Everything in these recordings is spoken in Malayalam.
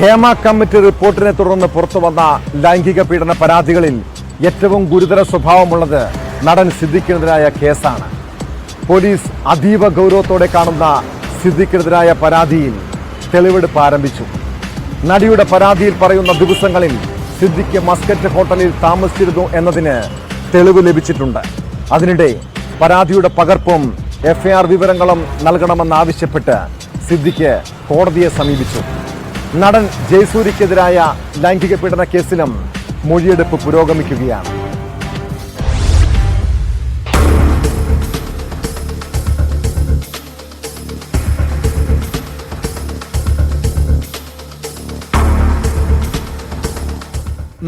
ഹേമ കമ്മിറ്റി റിപ്പോർട്ടിനെ തുടർന്ന് പുറത്തുവന്ന ലൈംഗിക പീഡന പരാതികളിൽ ഏറ്റവും ഗുരുതര സ്വഭാവമുള്ളത് നടൻ സിദ്ദിഖിനെതിരായ കേസാണ്. പോലീസ് അതീവ ഗൗരവത്തോടെ കാണുന്ന സിദ്ദിഖിനെതിരായ പരാതിയിൽ തെളിവെടുപ്പ് ആരംഭിച്ചു. നടിയുടെ പരാതിയിൽ പറയുന്ന ദിവസങ്ങളിൽ സിദ്ദിഖ് മസ്കറ്റ് ഹോട്ടലിൽ താമസിച്ചിരുന്നു എന്നതിന് തെളിവ് ലഭിച്ചിട്ടുണ്ട്. അതിനിടെ പരാതിയുടെ പകർപ്പും എഫ്ഐആർ വിവരങ്ങളും നൽകണമെന്നാവശ്യപ്പെട്ട് സിദ്ദിഖ് കോടതിയെ സമീപിച്ചു. നടൻ ജയസൂര്യക്കെതിരായ ലൈംഗിക പീഡന കേസിലും മൊഴിയെടുപ്പ് പുരോഗമിക്കുകയാണ്.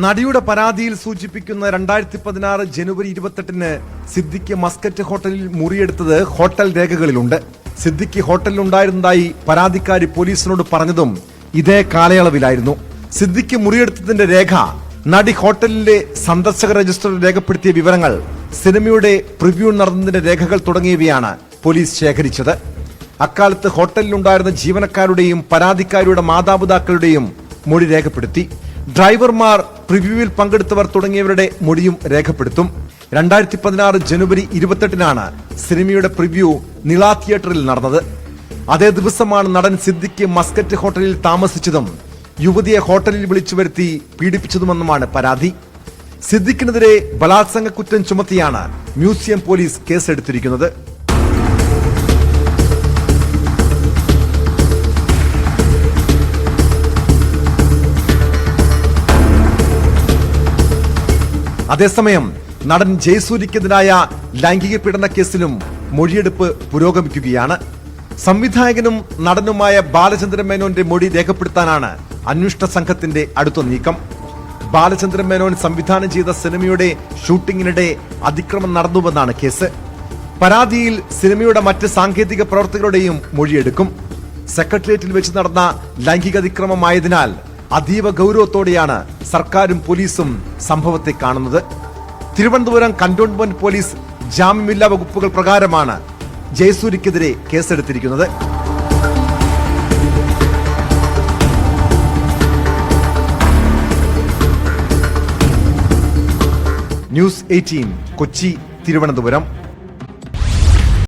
നടിയുടെ പരാതിയിൽ സൂചിപ്പിക്കുന്ന 2016 ജനുവരി 28 സിദ്ദിഖ് മസ്കറ്റ് ഹോട്ടലിൽ മുറിയെടുത്തത് ഹോട്ടൽ രേഖകളിലുണ്ട്. സിദ്ദിഖ് ഹോട്ടലിലുണ്ടായിരുന്നതായി പരാതിക്കാരി പോലീസിനോട് പറഞ്ഞതും ഇതേ കാലയളവിലായിരുന്നു. സിദ്ദിഖ് മുറിയെടുത്തതിന്റെ രേഖ, നടി ഹോട്ടലിലെ സന്ദർശക രജിസ്റ്ററിൽ രേഖപ്പെടുത്തിയ വിവരങ്ങൾ, സിനിമയുടെ പ്രിവ്യൂ നടന്നതിന്റെ രേഖകൾ തുടങ്ങിയവയാണ് പോലീസ് ശേഖരിച്ചത്. അക്കാലത്ത് ഹോട്ടലിലുണ്ടായിരുന്ന ജീവനക്കാരുടെയും പരാതിക്കാരിയുടെ മാതാപിതാക്കളുടെയും മൊഴി രേഖപ്പെടുത്തി. ഡ്രൈവർമാർ, പ്രിവ്യൂവിൽ പങ്കെടുത്തവർ തുടങ്ങിയവരുടെ മൊഴിയും രേഖപ്പെടുത്തും. 2016 ജനുവരി 28 സിനിമയുടെ പ്രിവ്യൂ നിള തിയേറ്ററിൽ നടന്നത്. അതേ ദിവസമാണ് നടൻ സിദ്ദിഖ് മസ്കറ്റ് ഹോട്ടലിൽ താമസിച്ചതും യുവതിയെ ഹോട്ടലിൽ വിളിച്ചു വരുത്തി പീഡിപ്പിച്ചതുമെന്നുമാണ് പരാതി. സിദ്ദിഖിനെതിരെ ബലാത്സംഗ കുറ്റം ചുമത്തിയാണ് മ്യൂസിയം പോലീസ് കേസെടുത്തിരിക്കുന്നത്. അതേസമയം നടൻ ജയസൂര്യക്കെതിരായ ലൈംഗിക പീഡന കേസിലും മൊഴിയെടുപ്പ് പുരോഗമിക്കുകയാണ്. സംവിധായകനും നടനുമായ ബാലചന്ദ്രൻ മേനോന്റെ മൊഴി രേഖപ്പെടുത്താനാണ് അന്വേഷണ സംഘത്തിന്റെ അടുത്ത നീക്കം. ബാലചന്ദ്രൻ മേനോൻ സംവിധാനം ചെയ്ത സിനിമയുടെ ഷൂട്ടിങ്ങിനിടെ അതിക്രമം നടന്നുവെന്നാണ് കേസ്. പരാതിയിൽ സിനിമയുടെ മറ്റ് സാങ്കേതിക പ്രവർത്തകരുടെയും മൊഴിയെടുക്കും. സെക്രട്ടേറിയറ്റിൽ വെച്ച് നടന്ന ലൈംഗിക അതിക്രമമായതിനാൽ അതീവ ഗൗരവത്തോടെയാണ് സർക്കാരും പോലീസും സംഭവത്തെ കാണുന്നത്. തിരുവനന്തപുരം കന്റോൺമെന്റ് പോലീസ് ജാമ്യമില്ലാ വകുപ്പുകൾ പ്രകാരമാണ് ജയസൂര്യക്കെതിരെ കേസെടുത്തിരിക്കുന്നത്. ന്യൂസ് 18 കൊച്ചി, തിരുവനന്തപുരം.